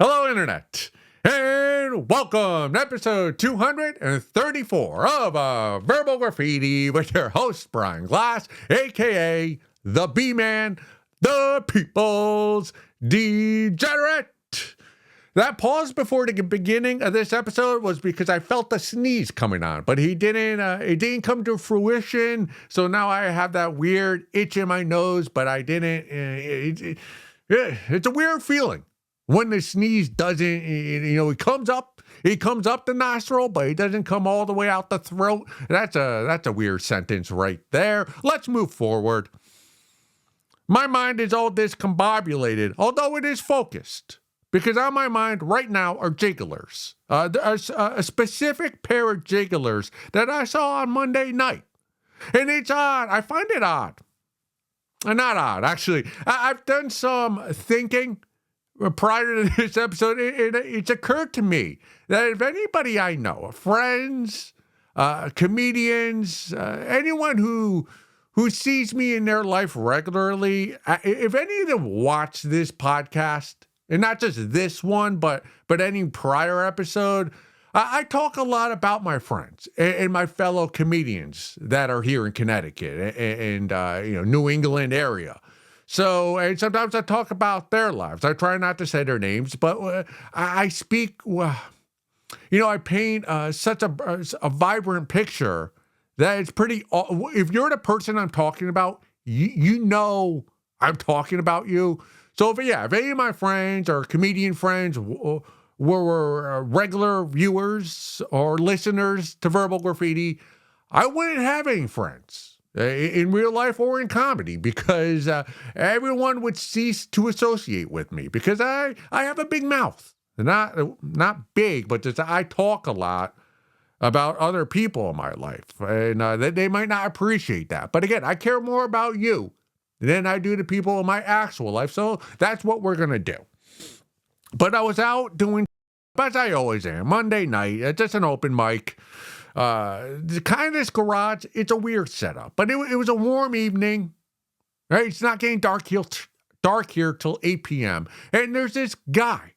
Hello, Internet, and welcome to episode 234 of Verbal Graffiti with your host, Brian Glass, a.k.a. the B-Man, the People's Degenerate. That pause before the beginning of this episode was because I felt a sneeze coming on, but it didn't come to fruition, so now I have that weird itch in my nose, but I didn't. It's a weird feeling. When the sneeze doesn't, it comes up the nostril, but it doesn't come all the way out the throat. That's a weird sentence right there. Let's move forward. My mind is all discombobulated, although it is focused, because on my mind right now are jigglers. A specific pair of jigglers that I saw on Monday night. And it's odd. I find it odd. Not odd, actually. I've done some thinking prior to this episode. It's occurred to me that if anybody I know, friends, comedians, anyone who sees me in their life regularly, if any of them watch this podcast, and not just this one, but any prior episode, I talk a lot about my friends and my fellow comedians that are here in Connecticut and New England area. So, and sometimes I talk about their lives. I try not to say their names, but I speak, I paint such a vibrant picture that it's pretty, if you're the person I'm talking about, you know I'm talking about you. So, if any of my friends or comedian friends were regular viewers or listeners to Verbal Graffiti, I wouldn't have any friends in real life or in comedy because everyone would cease to associate with me because I have a big mouth. Not big, but just I talk a lot about other people in my life, and they might not appreciate that. But again, I care more about you than I do the people in my actual life, so that's what we're going to do. But I was out doing, as I always am, Monday night, just an open mic. The Kindness Garage, it's a weird setup, but it was a warm evening, right? It's not getting dark here till 8 p.m. And there's this guy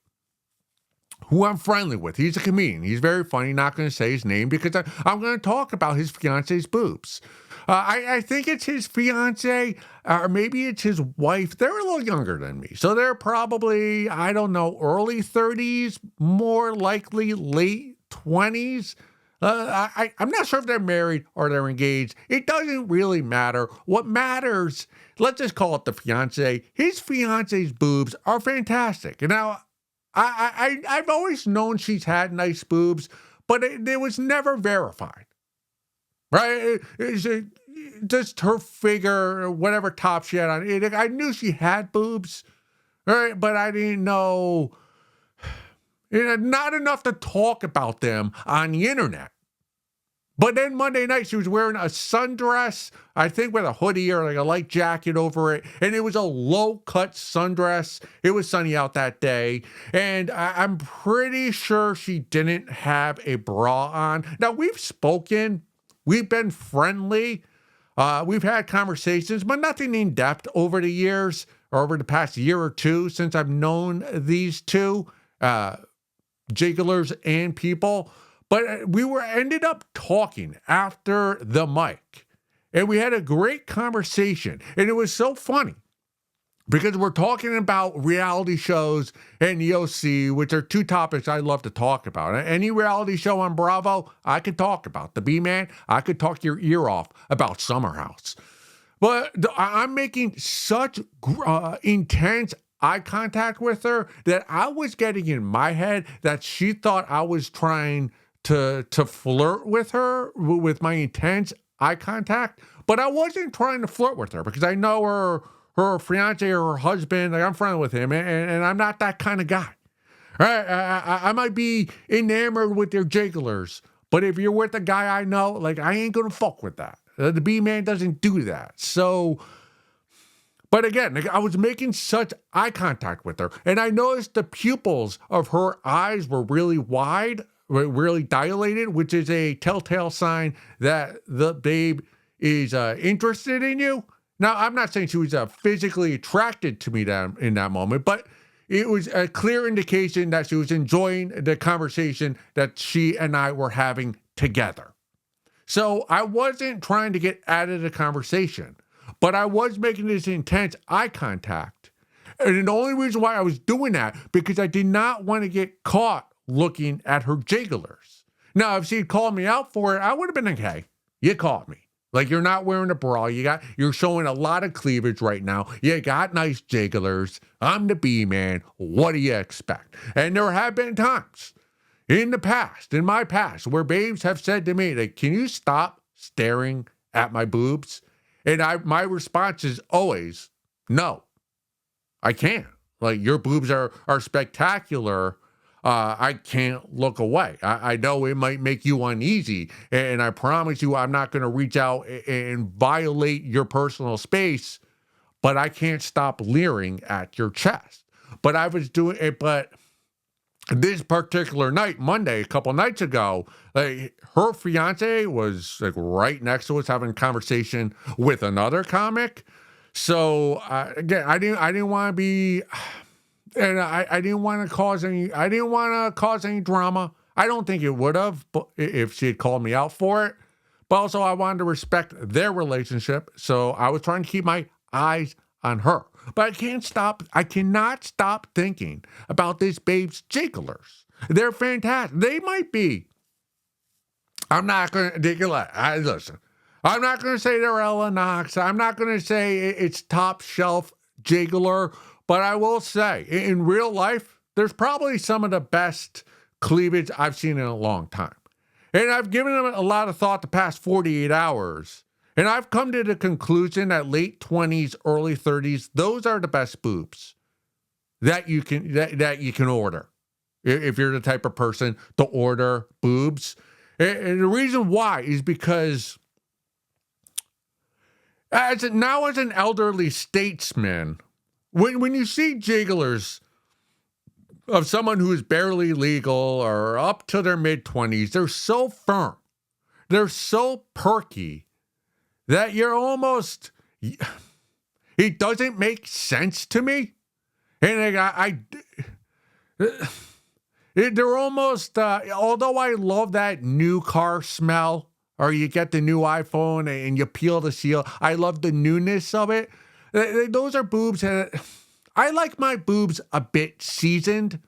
who I'm friendly with. He's a comedian. He's very funny. Not going to say his name because I'm going to talk about his fiance's boobs. I think it's his fiance, or maybe it's his wife. They're a little younger than me. So they're probably, I don't know, early 30s, more likely late 20s. I'm not sure if they're married or they're engaged. It doesn't really matter. What matters, let's just call it the fiance. His fiance's boobs are fantastic. Now, I've always known she's had nice boobs, but it was never verified. Right? Just her figure, whatever top she had on. I knew she had boobs, right? But I didn't know, not enough to talk about them on the internet. But then Monday night, she was wearing a sundress, I think with a hoodie or like a light jacket over it. And it was a low-cut sundress. It was sunny out that day. And I'm pretty sure she didn't have a bra on. Now, we've spoken. We've been friendly. We've had conversations, but nothing in depth over the years or over the past year or two since I've known these two jigglers and people. But we ended up talking after the mic, and we had a great conversation, and it was so funny because we're talking about reality shows and the OC, which are two topics I love to talk about. Any reality show on Bravo, I could talk about. The B-Man, I could talk your ear off about Summer House. But I'm making such intense eye contact with her that I was getting in my head that she thought I was trying to flirt with her with my intense eye contact, but I wasn't trying to flirt with her because I know her fiance or her husband. Like, I'm friendly with him, and I'm not that kind of guy. Right? I might be enamored with their jigglers, but if you're with a guy I know, like, I ain't gonna fuck with that. The B-Man doesn't do that. So, but again, I was making such eye contact with her, and I noticed the pupils of her eyes were really wide, really dilated, which is a telltale sign that the babe is interested in you. Now, I'm not saying she was physically attracted to me in that moment, but it was a clear indication that she was enjoying the conversation that she and I were having together. So I wasn't trying to get out of the conversation, but I was making this intense eye contact. And the only reason why I was doing that, because I did not want to get caught looking at her jigglers. Now, if she had called me out for it, I would have been okay. You caught me. Like, you're not wearing a bra. You're showing a lot of cleavage right now. You got nice jigglers. I'm the B-man. What do you expect? And there have been times in the past, in my past, where babes have said to me, like, can you stop staring at my boobs? And my response is always, no, I can't. Like, your boobs are spectacular. I can't look away. I know it might make you uneasy, and I promise you I'm not going to reach out and violate your personal space, but I can't stop leering at your chest. But I was doing it, but this particular night, Monday, a couple nights ago, her fiance was like right next to us having a conversation with another comic. So again, I didn't want to be... And I didn't want to cause any drama. I don't think it would have if she had called me out for it. But also I wanted to respect their relationship. So I was trying to keep my eyes on her. But I cannot stop thinking about this babe's jigglers. They're fantastic. They might be. I'm not going to, listen, I'm not going to say they're Ella Knox. I'm not going to say it's top shelf jiggler. But I will say, in real life, there's probably some of the best cleavage I've seen in a long time. And I've given them a lot of thought the past 48 hours. And I've come to the conclusion that late 20s, early 30s, those are the best boobs that you can order. If you're the type of person to order boobs. And the reason why is because as an elderly statesman, when you see jigglers of someone who is barely legal or up to their mid-20s, they're so firm, they're so perky that you're almost, it doesn't make sense to me. And they're almost, although I love that new car smell, or you get the new iPhone and you peel the seal, I love the newness of it. Those are boobs that I like my boobs a bit seasoned.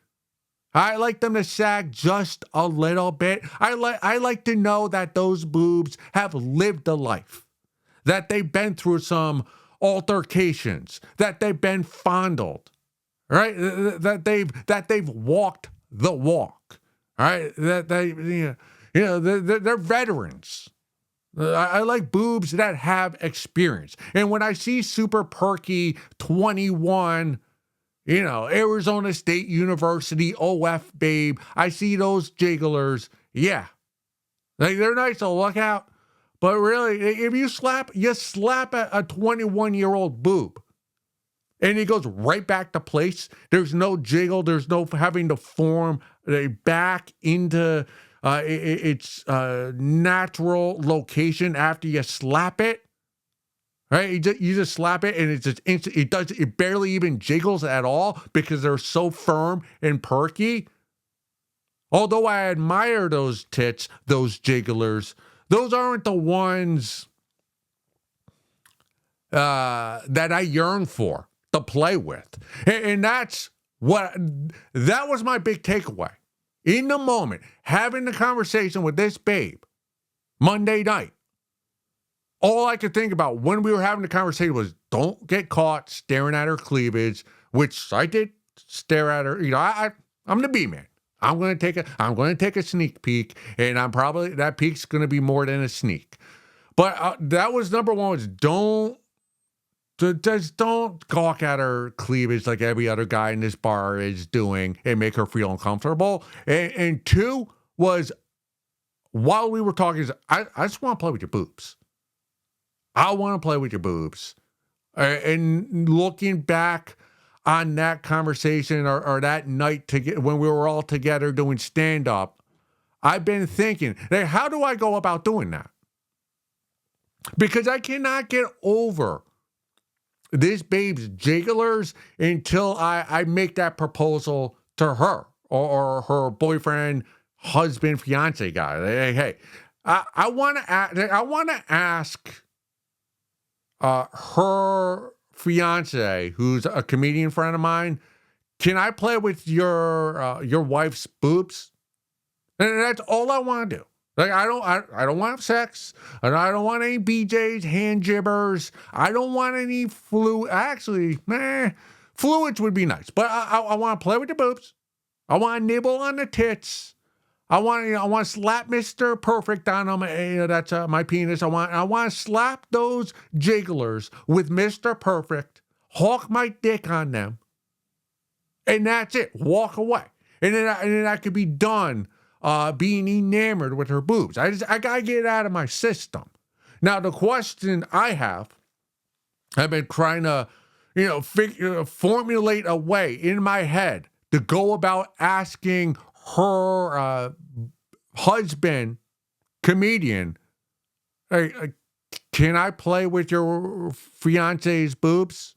I like them to sag just a little bit. I like to know that those boobs have lived a life, that they've been through some altercations, that they've been fondled, right? That they've walked the walk, right? That they're veterans. I like boobs that have experience. And when I see super perky 21, Arizona State University OF babe, I see those jigglers. Yeah. Like, they're nice to look at, but really, if you slap a 21-year-old boob and it goes right back to place, there's no jiggle, there's no having to form back into its natural location after you slap it, right? You just slap it and it's just instant. It barely even jiggles at all because they're so firm and perky. Although I admire those tits, those jigglers, those aren't the ones that I yearn for to play with, and that was my big takeaway. In the moment, having the conversation with this babe, Monday night, all I could think about when we were having the conversation was, don't get caught staring at her cleavage, which I did stare at her. I'm the B-man. I'm going to take a sneak peek, and that peek's going to be more than a sneak. But that was number one, was don't gawk at her cleavage like every other guy in this bar is doing and make her feel uncomfortable. And two was, while we were talking, I just want to play with your boobs. I want to play with your boobs. And looking back on that conversation or that night when we were all together doing stand-up, I've been thinking, hey, how do I go about doing that? Because I cannot get over this babe's jigglers until I make that proposal to her or her boyfriend, husband, fiance guy. Hey, I want to ask her fiance, who's a comedian friend of mine, can I play with your wife's boobs? And that's all I want to do. Like I don't want to have sex, and I don't want any BJ's, hand jibbers. I don't want any fluid. Actually, fluids would be nice, but I want to play with the boobs. I want to nibble on the tits. I want to slap Mr. Perfect on them. That's my penis. I want to slap those jigglers with Mr. Perfect. Hawk my dick on them, and that's it. Walk away, and then I could be done. Being enamored with her boobs. I gotta get it out of my system. Now, the question I've been trying to, formulate a way in my head to go about asking her husband, comedian, hey, can I play with your fiance's boobs?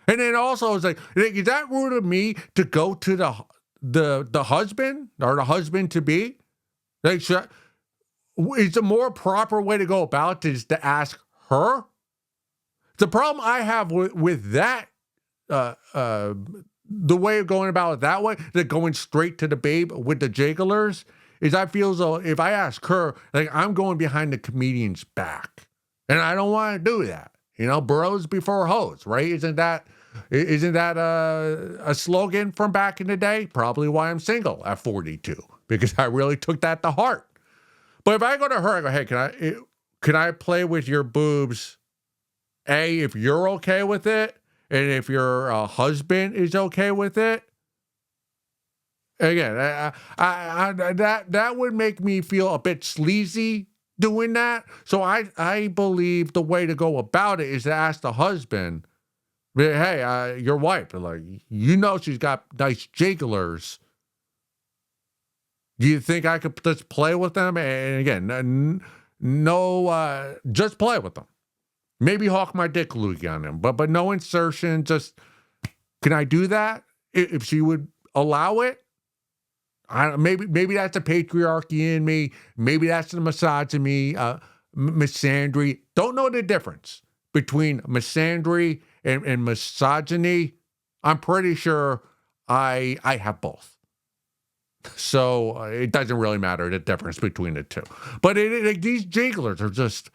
And then also, it's like, is that rude of me to go to the husband or the husband to be? Like, is a more proper way to go about it is to ask her? The problem I have with that, the way of going about it that way, that going straight to the babe with the jigglers, is I feel as though if I ask her, like I'm going behind the comedian's back, and I don't want to do that. Bros before hoes, right? Isn't that a slogan from back in the day? Probably why I'm single at 42, because I really took that to heart. But if I go to her, I go, hey, can I play with your boobs? A, if you're okay with it, and if your husband is okay with it. Again, that would make me feel a bit sleazy doing that. So I believe the way to go about it is to ask the husband, hey, your wife, like, she's got nice jigglers. Do you think I could just play with them? And again, no, just play with them. Maybe hawk my dick loogie on them, but no insertion. Just, can I do that? If she would allow it? Maybe that's the patriarchy in me. Maybe that's the misogyny, misandry. Don't know the difference between misandry and misogyny. I'm pretty sure I have both. So it doesn't really matter the difference between the two. But these jigglers are just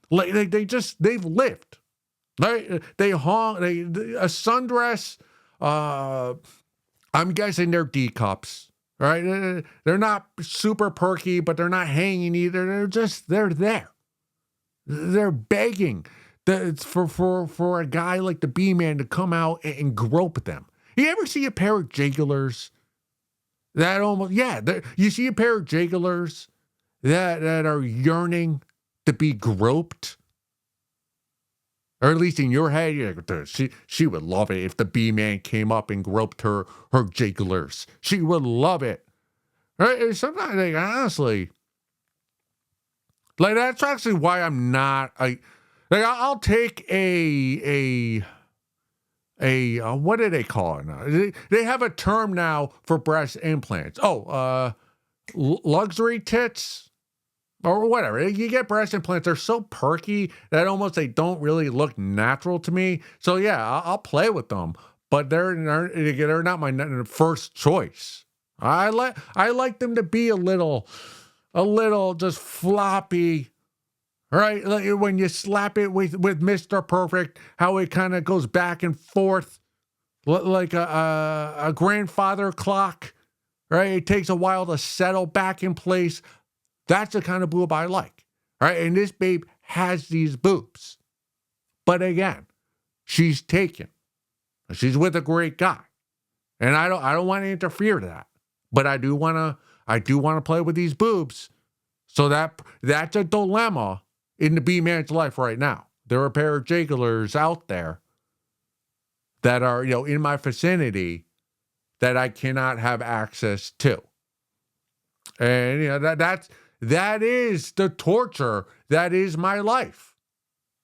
like they've lived. They honk. A sundress. I'm guessing they're D cups. Right? They're not super perky, but they're not hanging either. They're there. They're begging for a guy like the B-Man to come out and grope them. You ever see a pair of jigglers that you see a pair of jigglers that are yearning to be groped? Or at least in your head, she would love it if the B-Man came up and groped her jigglers. She would love it. Right? Sometimes, honestly, that's actually why I'm not. I'll take a what do they call it now? They have a term now for breast implants. Luxury tits. Or whatever. You get breast implants, they're so perky that almost they don't really look natural to me. So yeah, I'll play with them, but they're not my first choice. I like them to be a little just floppy, right? Like when you slap it with Mr. Perfect, how it kind of goes back and forth like a grandfather clock, right? It takes a while to settle back in place. That's the kind of boob I like, right? And this babe has these boobs. But again, she's taken. She's with a great guy. And I don't want to interfere to that. But I do want to play with these boobs. So that's a dilemma in the B-Man's life right now. There are a pair of jigglers out there that are, in my vicinity that I cannot have access to. And that is the torture that is my life.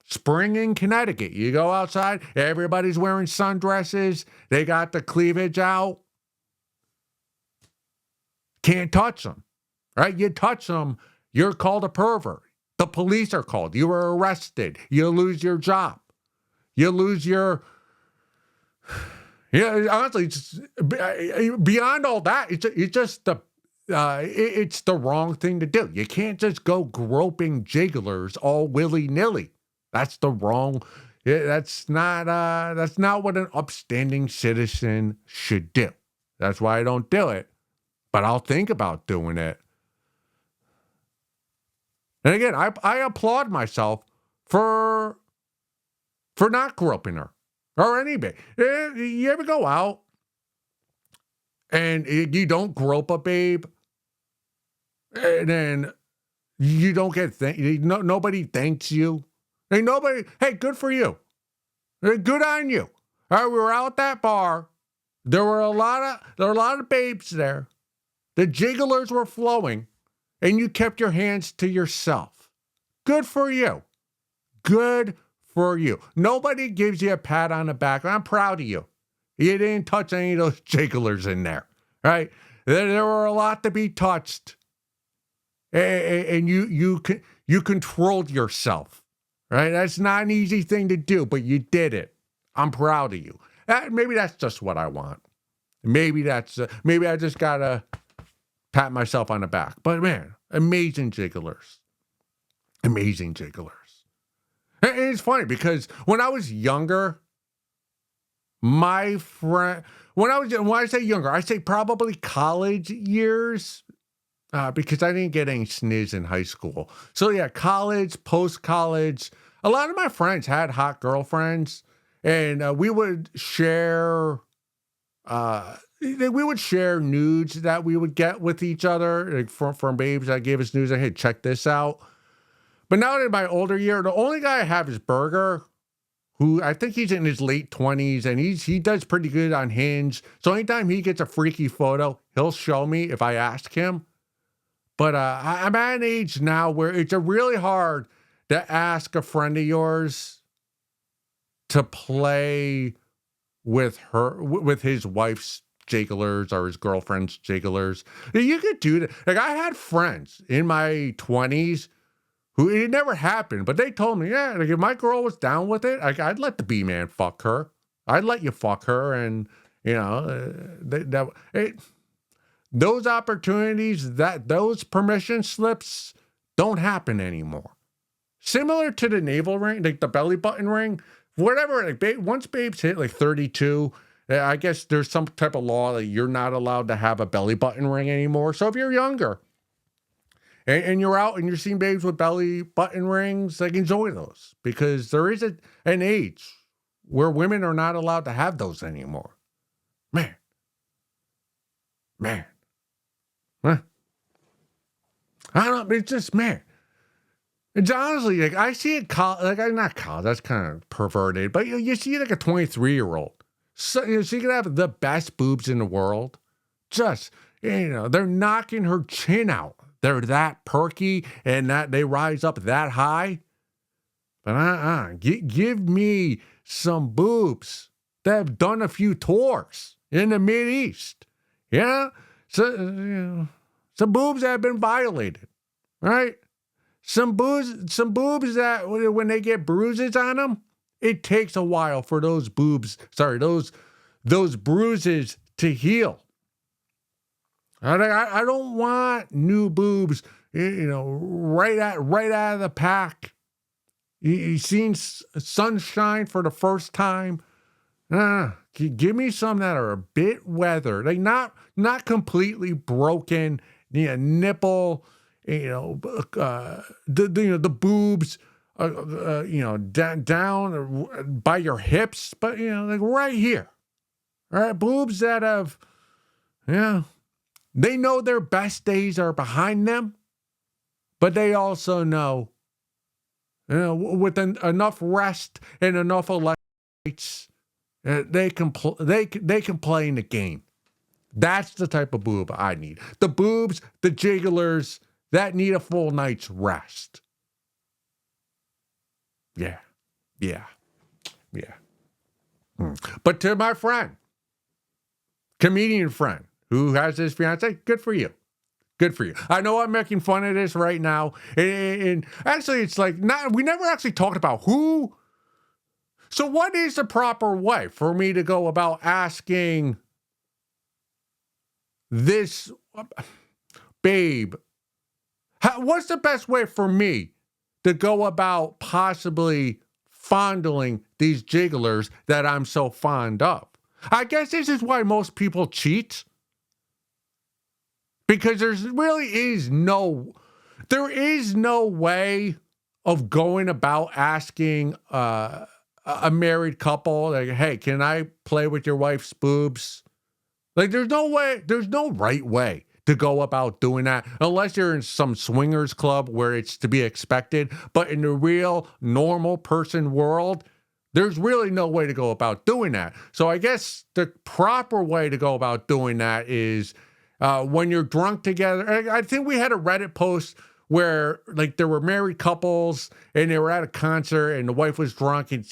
Spring in Connecticut. You go outside, everybody's wearing sundresses. They got the cleavage out. Can't touch them, right? You touch them, you're called a pervert. The police are called. You are arrested. You lose your job. You lose your... Yeah, honestly, it's, beyond all that, it's just it's the wrong thing to do. You can't just go groping jigglers all willy-nilly. That's the wrong. That's not what an upstanding citizen should do. That's why I don't do it. But I'll think about doing it. And again, I applaud myself for not groping her or anybody. You ever go out and you don't grope a babe, and then you don't get nobody thanks you. Hey, hey, good for you. Good on you. All right, we were out at that bar. There were a lot of babes there. The jigglers were flowing, and you kept your hands to yourself. Good for you. Good for you. Nobody gives you a pat on the back. I'm proud of you. You didn't touch any of those jigglers in there, right? There were a lot to be touched, and you controlled yourself. Right? That's not an easy thing to do, but you did it. I'm proud of you. Maybe that's just what I want. Maybe I just gotta pat myself on the back. But man, amazing jigglers. Amazing jigglers. And it's funny because when I was younger, my friend, when I say younger, I say probably college years. Because I didn't get any sniz in high school. So yeah, college, post-college, a lot of my friends had hot girlfriends, and we would share nudes that we would get with each other, like from babes that gave us news, like, hey, check this out. But now in my older year, the only guy I have is Burger, who I think he's in his late 20s, and he does pretty good on Hinge. So anytime he gets a freaky photo, he'll show me if I ask him. But I'm at an age now where it's really hard to ask a friend of yours to play with his wife's jigglers or his girlfriend's jigglers. You could do that. Like, I had friends in my 20s who it never happened, but they told me, yeah, like if my girl was down with it, I'd let the B-man fuck her. I'd let you fuck her, and those opportunities, those permission slips don't happen anymore. Similar to the navel ring, like the belly button ring, whatever. Like once babes hit like 32, I guess there's some type of law that you're not allowed to have a belly button ring anymore. So if you're younger and you're out and you're seeing babes with belly button rings, like enjoy those, because there is an age where women are not allowed to have those anymore. Man. Huh? I don't know. It's just, man. It's honestly, like, I see it, not college, that's kind of perverted, but you see like a 23-year-old. So she could have the best boobs in the world. Just, they're knocking her chin out. They're that perky and that they rise up that high. But give me some boobs that have done a few tours in the Mideast. Yeah? So, some boobs that have been violated, right? Some boobs that when they get bruises on them, it takes a while for those bruises to heal. I don't want new boobs, right out of the pack. You seen sunshine for the first time. Give me some that are a bit weathered, like not completely broken. Nipple, the boobs, down by your hips, but like right here, all right, boobs that have, they know their best days are behind them, but they also know, with enough rest and enough electrolytes, they can play in the game. That's the type of boob I need. The boobs, the jigglers that need a full night's rest. Yeah. Yeah. Yeah. But to my friend, comedian friend who has his fiance, good for you. Good for you. I know I'm making fun of this right now. And actually, it's like, we never actually talked about who. So, what is the proper way for me to go about asking this babe? What's the best way for me to go about possibly fondling these jigglers that I'm so fond of? I guess this is why most people cheat. Because there is no way of going about asking a married couple, like, hey, can I play with your wife's boobs? Like, there's no right way to go about doing that, unless you're in some swingers club where it's to be expected. But in the real normal person world, there's really no way to go about doing that. So I guess the proper way to go about doing that is when you're drunk together. I think we had a Reddit post where, like, there were married couples and they were at a concert and the wife was drunk and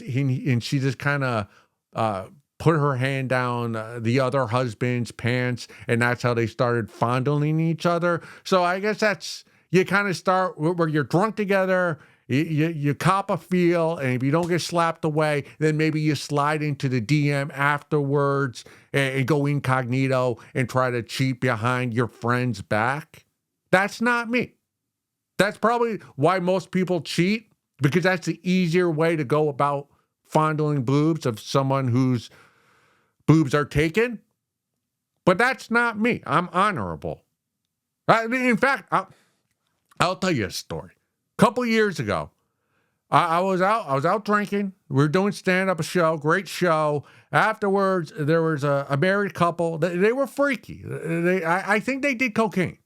she just kind of put her hand down the other husband's pants, and that's how they started fondling each other. So I guess you kind of start where you're drunk together. You cop a feel, and if you don't get slapped away, then maybe you slide into the DM afterwards and go incognito and try to cheat behind your friend's back. That's not me. That's probably why most people cheat, because that's the easier way to go about fondling boobs of someone whose boobs are taken. But that's not me. I'm honorable. In fact, I'll tell you a story. Couple years ago, I was out drinking. We were doing stand-up show, great show. Afterwards, there was a married couple. They were freaky. I think they did cocaine.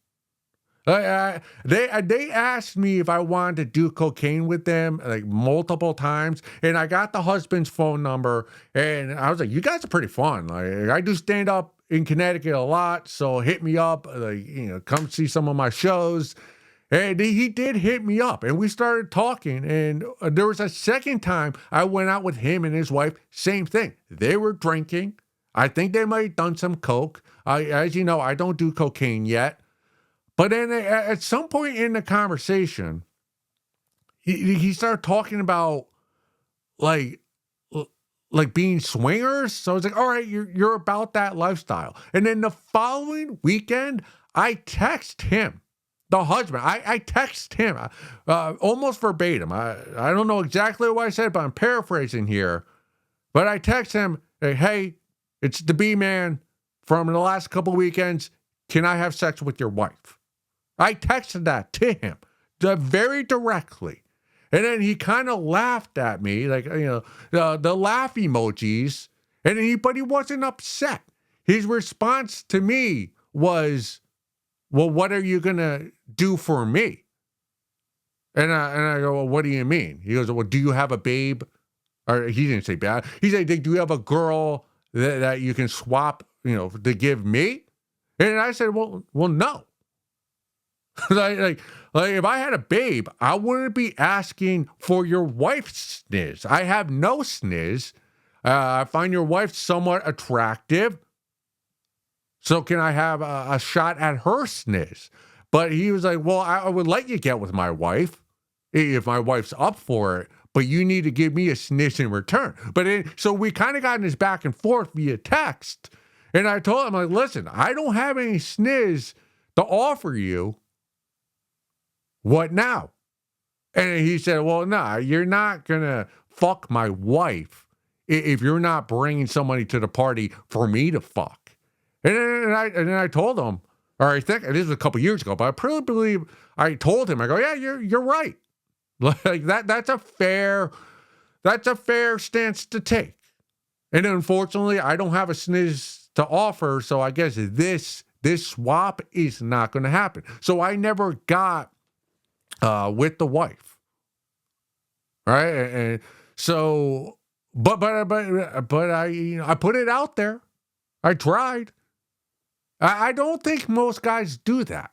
They asked me if I wanted to do cocaine with them, like, multiple times, and I got the husband's phone number, and I was like, "You guys are pretty fun. Like, I do stand-up in Connecticut a lot, so hit me up. Like, come see some of my shows." And he did hit me up, and we started talking, and there was a second time I went out with him and his wife, same thing. They were drinking. I think they might have done some coke. As you know, I don't do cocaine yet. But then at some point in the conversation, he started talking about, like being swingers. So I was like, all right, you're about that lifestyle. And then the following weekend, I text him. The husband, I text him almost verbatim. I don't know exactly what I said, but I'm paraphrasing here. But I text him, hey, it's the B-Man from the last couple weekends. Can I have sex with your wife? I texted that to him very directly. And then he kind of laughed at me, like, the laugh emojis. But he wasn't upset. His response to me was, well, what are you going to do for me? And I go, well, what do you mean? He goes, well, do you have a babe? Or he didn't say babe. He said, do you have a girl that you can swap, to give me? And I said, well, no. like if I had a babe, I wouldn't be asking for your wife's sniz. I have no sniz. I find your wife somewhat attractive. So can I have a shot at her sniz? But he was like, well, I would let you get with my wife if my wife's up for it, but you need to give me a sniz in return. So we kind of got in this back and forth via text. And I told him, like, listen, I don't have any sniz to offer you. What now? And he said, well, no, you're not going to fuck my wife if you're not bringing somebody to the party for me to fuck. And then I told him, or I think this was a couple years ago, but I probably believe I told him, I go, yeah, you're right. Like that's a fair stance to take. And unfortunately, I don't have a sniz to offer, so I guess this swap is not going to happen. So I never got with the wife, right? And so, but I put it out there. I tried. I don't think most guys do that.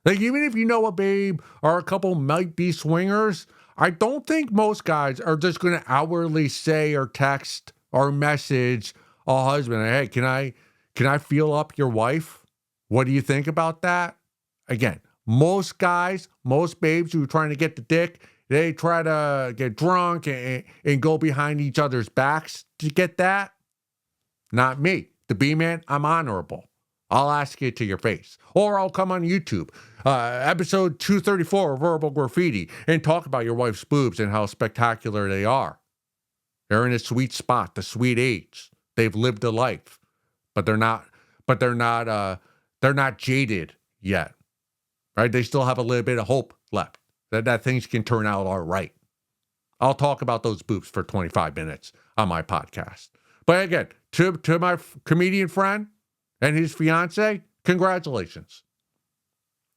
Like, even if you know a babe or a couple might be swingers, I don't think most guys are just going to outwardly say or text or message a husband, hey, can I feel up your wife? What do you think about that? Again, most guys, most babes who are trying to get the dick, they try to get drunk and go behind each other's backs to get that. Not me. The B-Man, I'm honorable. I'll ask you to your face. Or I'll come on YouTube, episode 234 of Verbal Graffiti, and talk about your wife's boobs and how spectacular they are. They're in a sweet spot, the sweet age. They've lived a life, but they're not jaded yet. Right? They still have a little bit of hope left that things can turn out all right. I'll talk about those boobs for 25 minutes on my podcast. But again, to my comedian friend and his fiance, congratulations.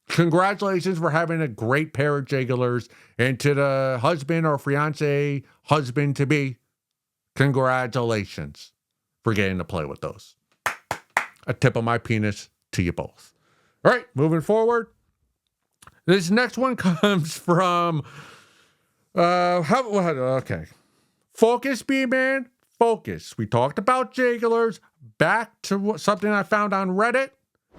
Congratulations for having a great pair of jigglers. And to the husband or fiance, husband to be, congratulations for getting to play with those. A tip of my penis to you both. All right, moving forward. This next one comes from, okay. Focus, B-Man, focus. We talked about jigglers. Back to something I found on Reddit.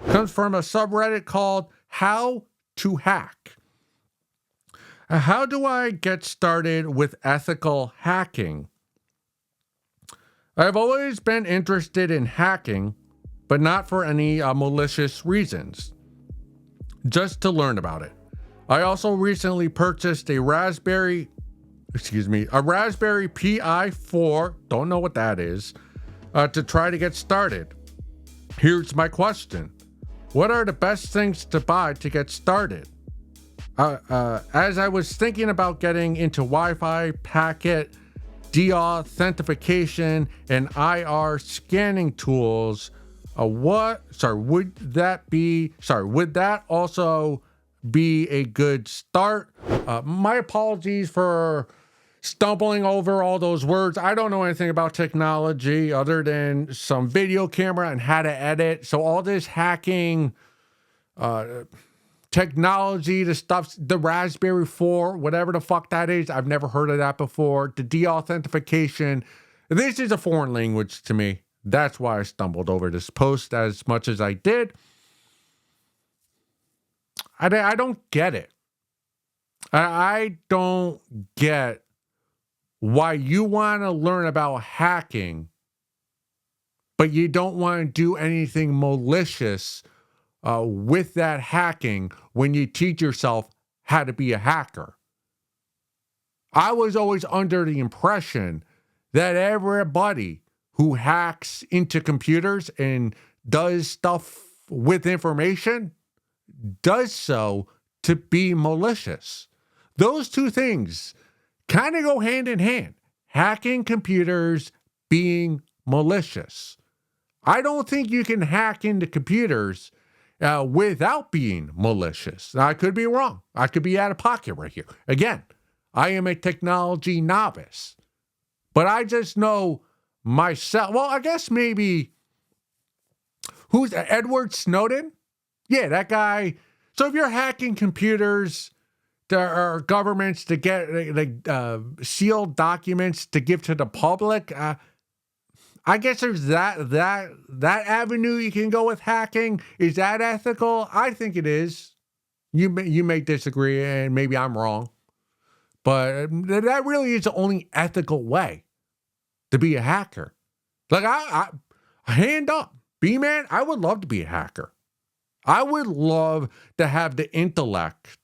Comes from a subreddit called How to Hack. How do I get started with ethical hacking? I've always been interested in hacking, but not for any malicious reasons. Just to learn about it. I also recently purchased a Raspberry Pi 4, don't know what that is, to try to get started. Here's my question. What are the best things to buy to get started? As I was thinking about getting into Wi-Fi, packet, deauthentication, and IR scanning tools, would that also be a good start? My apologies for stumbling over all those words. I don't know anything about technology other than some video camera and how to edit. So all this hacking technology, the Raspberry 4, whatever the fuck that is, I've never heard of that before. The deauthentication, this is a foreign language to me. That's why I stumbled over this post as much as I did. I don't get it. I don't get why you want to learn about hacking, but you don't want to do anything malicious with that hacking when you teach yourself how to be a hacker. I was always under the impression that everybody who hacks into computers and does stuff with information does so to be malicious. Those two things kind of go hand in hand. Hacking computers, being malicious. I don't think you can hack into computers without being malicious. Now, I could be wrong. I could be out of pocket right here. Again, I am a technology novice. But I just know myself. Well, I guess maybe, who's Edward Snowden? Yeah, that guy. So if you're hacking computers or governments to get sealed documents to give to the public, I guess there's that avenue you can go with hacking. Is that ethical? I think it is. You may disagree, and maybe I'm wrong, but that really is the only ethical way to be a hacker. Like I hand up, B-Man, I would love to be a hacker. I would love to have the intellect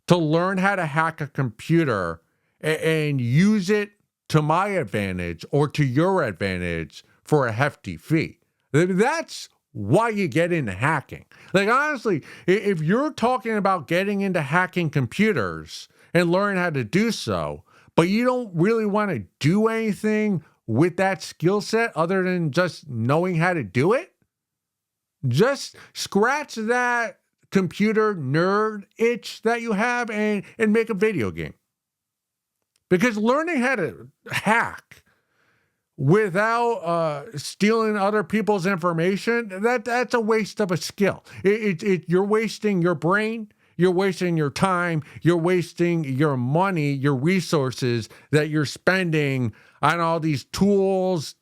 to learn how to hack a computer and use it to my advantage or to your advantage for a hefty fee. That's why you get into hacking. Like, honestly, if you're talking about getting into hacking computers and learn how to do so, but you don't really want to do anything with that skill set other than just knowing how to do it, just scratch that computer nerd itch that you have and make a video game. Because learning how to hack without stealing other people's information, that's a waste of a skill. You're wasting your brain you're wasting your time, you're wasting your money, your resources that you're spending on all these tools,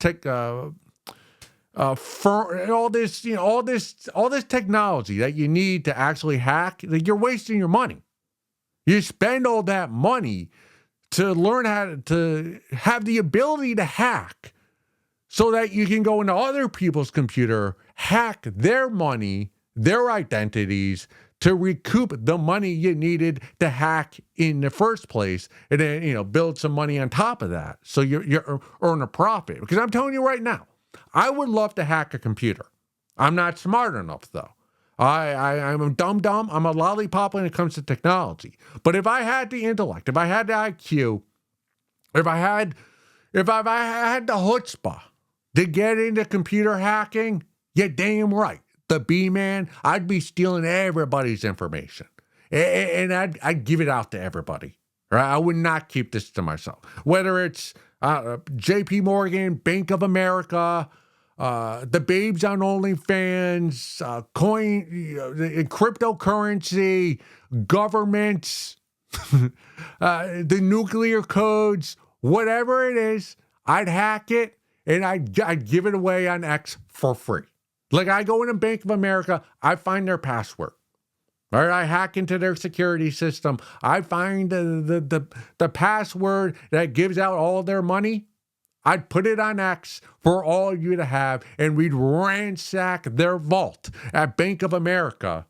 for all this, all this technology that you need to actually hack. Like, you're wasting your money. You spend all that money to learn how to have the ability to hack so that you can go into other people's computer, hack their money, their identities, to recoup the money you needed to hack in the first place, and then, build some money on top of that. So you earn a profit. Because I'm telling you right now, I would love to hack a computer. I'm not smart enough, though. I'm a dumb. I'm a lollipop when it comes to technology. But if I had the intellect, if I had the IQ, if I had the chutzpah to get into computer hacking, you're damn right. The B-man, I'd be stealing everybody's information. And I'd give it out to everybody. Right? I would not keep this to myself. Whether it's JP Morgan, Bank of America, the babes on OnlyFans, cryptocurrency, governments, the nuclear codes, whatever it is, I'd hack it and I'd give it away on X for free. Like, I go into Bank of America, I find their password. All right, I hack into their security system. I find the password that gives out all their money. I'd put it on X for all of you to have, and we'd ransack their vault at Bank of America,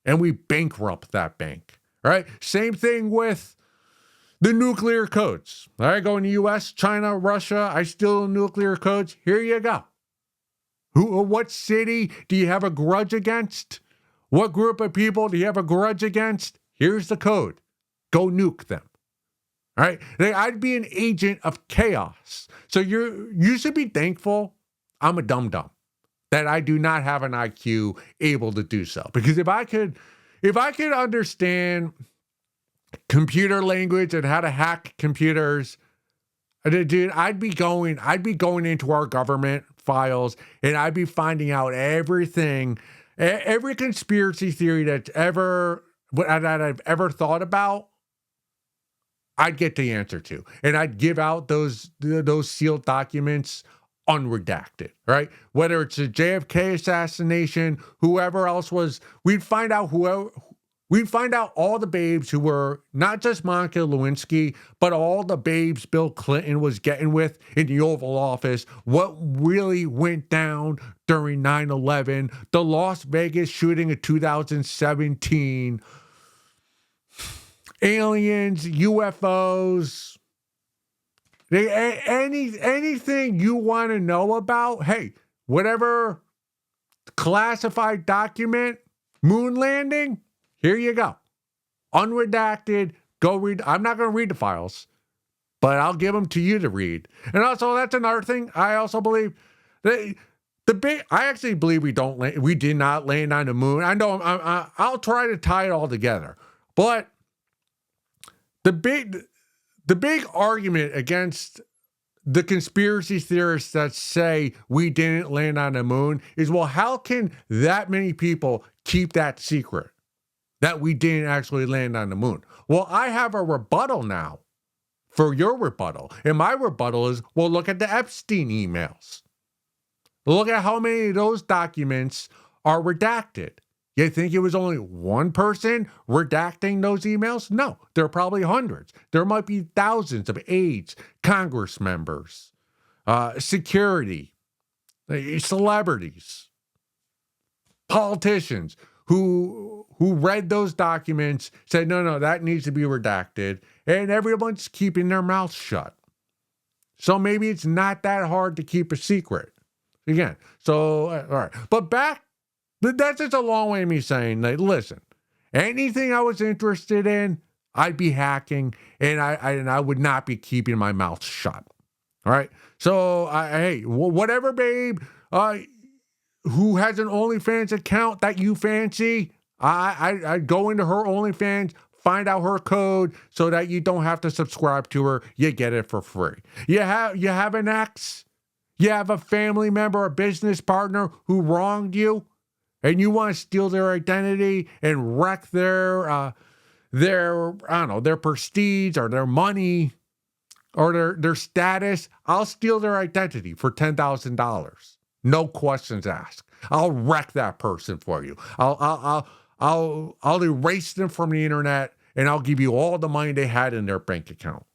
and we bankrupt that bank. All right, same thing with the nuclear codes. All right, go in the U.S., China, Russia, I steal nuclear codes. Here you go. What city do you have a grudge against? What group of people do you have a grudge against? Here's the code. Go nuke them. All right? I'd be an agent of chaos. So you should be thankful I'm a dum-dum, that I do not have an IQ able to do so. Because if I could understand computer language and how to hack computers, dude, I'd be going into our government files, and I'd be finding out everything, every conspiracy theory that I've ever thought about. I'd get the answer to, and I'd give out those sealed documents unredacted, right? Whether it's a JFK assassination, whoever else was, we'd find out all the babes who were not just Monica Lewinsky, but all the babes Bill Clinton was getting with in the Oval Office, what really went down during 9/11, the Las Vegas shooting of 2017, aliens, UFOs, anything you want to know about, hey, whatever classified document, moon landing, here you go. Unredacted, go read. I'm not going to read the files, but I'll give them to you to read. And also, that's another thing. I also believe I actually believe we did not land on the moon. I know I'll try to tie it all together. But the big argument against the conspiracy theorists that say we didn't land on the moon is, well, how can that many people keep that secret, that we didn't actually land on the moon? Well, I have a rebuttal now for your rebuttal. And my rebuttal is, well, look at the Epstein emails. Look at how many of those documents are redacted. You think it was only one person redacting those emails? No, there are probably hundreds. There might be thousands of aides, Congress members, security, celebrities, politicians who read those documents, said, no, that needs to be redacted, and everyone's keeping their mouth shut. So maybe it's not that hard to keep a secret. Again, so, all right. But that's just a long way of me saying, like, listen, anything I was interested in, I'd be hacking, and I would not be keeping my mouth shut. All right? So, hey, whatever babe who has an OnlyFans account that you fancy, I'd go into her OnlyFans, find out her code so that you don't have to subscribe to her. You get it for free. You have an ex, you have a family member, a business partner who wronged you. and you want to steal their identity and wreck their their prestige or their money or their status, I'll steal their identity for $10,000. No questions asked. I'll wreck that person for you. I'll erase them from the internet, and I'll give you all the money they had in their bank account.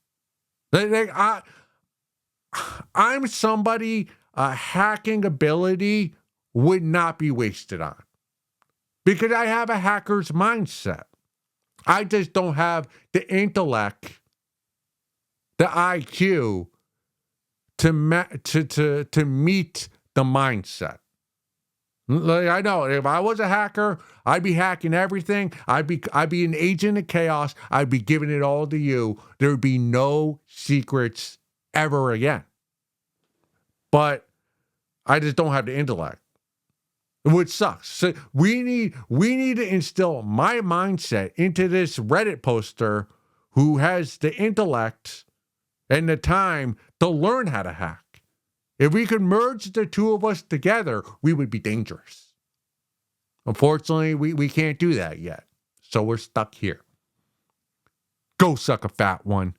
I'm somebody a hacking ability would not be wasted on, because I have a hacker's mindset. I just don't have the intellect, the IQ to meet the mindset. Like, I know if I was a hacker, I'd be hacking everything. I'd be an agent of chaos. I'd be giving it all to you. There would be no secrets ever again. But I just don't have the intellect, which sucks. So we need to instill my mindset into this Reddit poster who has the intellect and the time to learn how to hack. If we could merge the two of us together, we would be dangerous. Unfortunately, we can't do that yet. So we're stuck here. Go suck a fat one.